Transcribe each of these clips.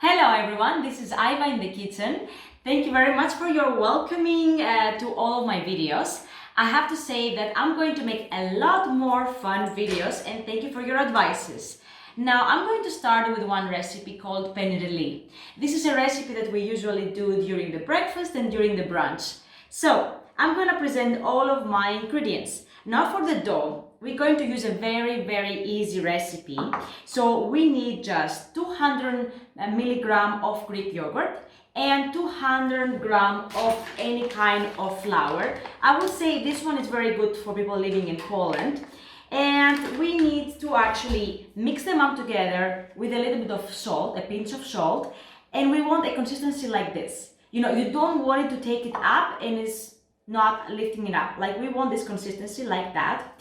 Hello everyone, this is Aiva in the kitchen. Thank you very much for your welcoming to all of my videos. I have to say that I'm going to make a lot more fun videos and thank you for your advices. Now I'm going to start with one recipe called Peinirli. This is a recipe that we usually do during the breakfast and during the brunch. So I'm going to present all of my ingredients. Now for the dough, we're going to use a very easy recipe. So we need just 200 milligram of Greek yogurt and 200 gram of any kind of flour. I would say this one is very good for people living in Poland. And we need to actually mix them up together with a little bit of salt, a pinch of salt. And we want a consistency like this. You know, you don't want it to take it up and it's not lifting it up. Like we want this consistency like that.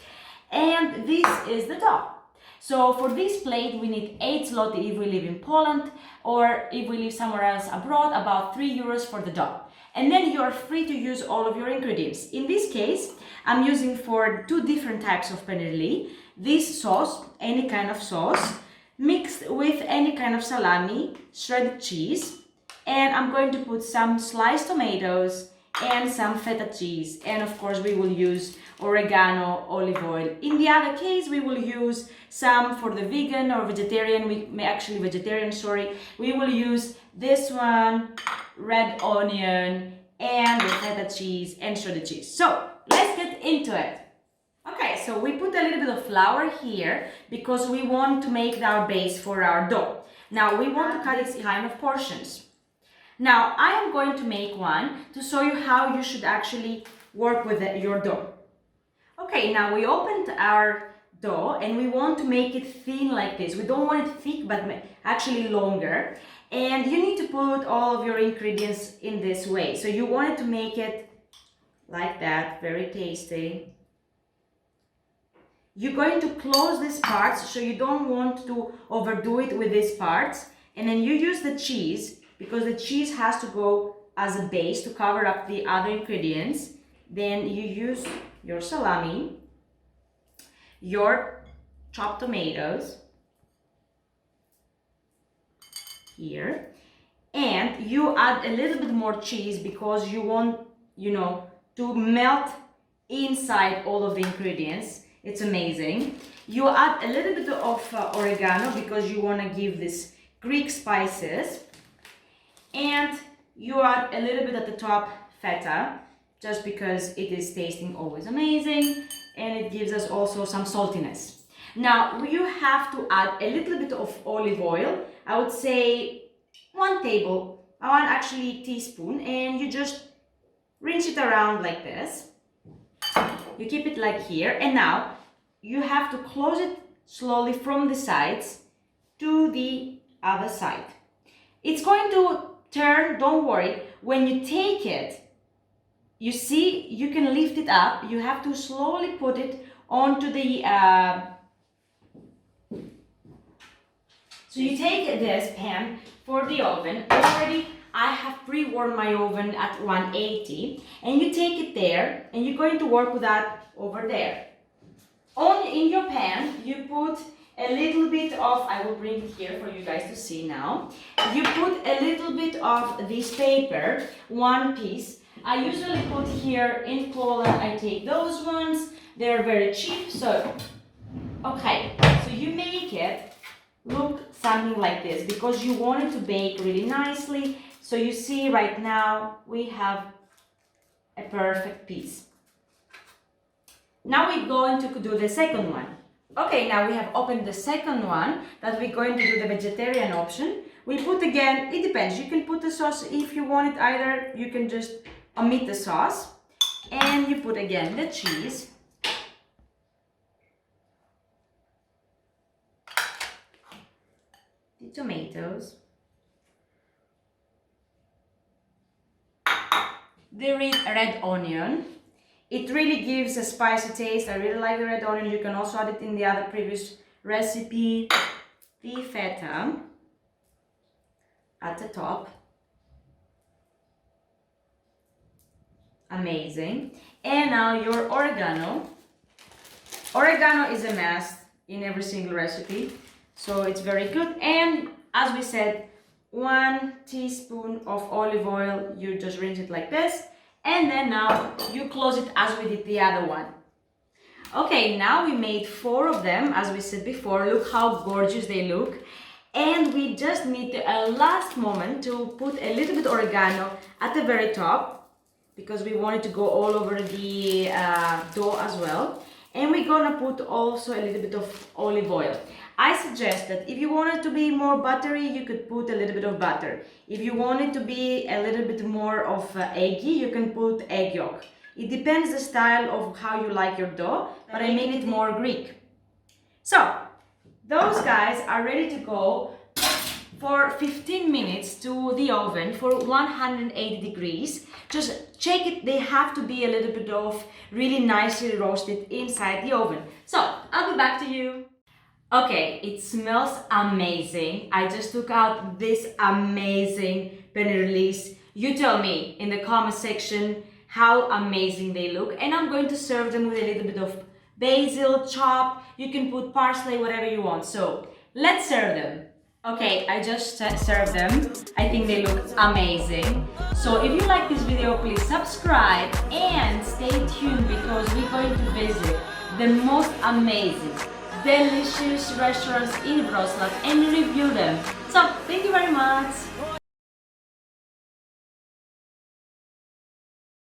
And this is the dough. So for this plate we need 8 zloty if we live in Poland, or if we live somewhere else abroad, about 3 euros for the dough. And then you are free to use all of your ingredients. In this case, I'm using for 2 different types of peinirli. This sauce, any kind of sauce, mixed with any kind of salami, shredded cheese, and I'm going to put some sliced tomatoes and some feta cheese, and of course we will use oregano, olive oil. In the other case we will use some for the vegan or vegetarian, we will use this one, red onion, and the feta cheese and shredded cheese. So let's get into it. Okay, so we put a little bit of flour here because we want to make our base for our dough. Now we want to cut it kind of portions. Now I am going to make one to show you how you should actually work with your dough. Okay, now we opened our dough and we want to make it thin like this. We don't want it thick but actually longer. And you need to put all of your ingredients in this way. So you want it to make it like that, very tasty. You're going to close these parts, so you don't want to overdo it with these parts. And then you use the cheese, because the cheese has to go as a base to cover up the other ingredients. Then you use your salami, your chopped tomatoes here, and you add a little bit more cheese because you want, to melt inside all of the ingredients. It's amazing. You add a little bit of oregano because you want to give this Greek spices. And you add a little bit at the top feta, just because it is tasting always amazing, and it gives us also some saltiness. Now you have to add a little bit of olive oil. I would say one teaspoon, and you just rinse it around like this. You keep it like here, and now you have to close it slowly from the sides to the other side. It's going to turn, don't worry. When you take it, you see you can lift it up. You have to slowly put it onto the so you take this pan for the oven. Already I have pre-warmed my oven at 180, and you take it there and you're going to work with that over there. In your pan you put a little bit of, I will bring it here for you guys to see now. You put a little bit of this paper, one piece. I usually put here in Poland, I take those ones. They're very cheap, so, okay. So you make it look something like this because you want it to bake really nicely. So you see right now we have a perfect piece. Now we're going to do the second one. Okay, now we have opened the second one that we're going to do the vegetarian option. We put again, it depends, you can put the sauce if you want it, either you can just omit the sauce, and you put again the cheese, the tomatoes, the red onion. It really gives a spicy taste. I really like the red onion. You can also add it in the other previous recipe. The feta at the top. Amazing. And now your oregano. Oregano is a must in every single recipe, so it's very good. And as we said, 1 teaspoon of olive oil. You just rinse it like this, and then now you close it as we did the other one. Okay, now we made 4 of them, as we said before. Look how gorgeous they look. And we just need a last moment to put a little bit oregano at the very top, because we want it to go all over the dough as well. And we're gonna put also a little bit of olive oil. I suggest that if you want it to be more buttery, you could put a little bit of butter. If you want it to be a little bit more of eggy, you can put egg yolk. It depends the style of how you like your dough, but I made it more Greek. So, those guys are ready to go for 15 minutes to the oven for 180 degrees. Just check it, they have to be a little bit of really nicely roasted inside the oven. So, I'll be back to you. Okay, it smells amazing. I just took out this amazing Peinirlis. You tell me in the comment section how amazing they look, and I'm going to serve them with a little bit of basil chopped. You can put parsley, whatever you want. So let's serve them. Okay, I just served them. I think they look amazing. So if you like this video, please subscribe and stay tuned, because we're going to visit the most amazing, delicious restaurants in Wrocław and review them. So thank you very much.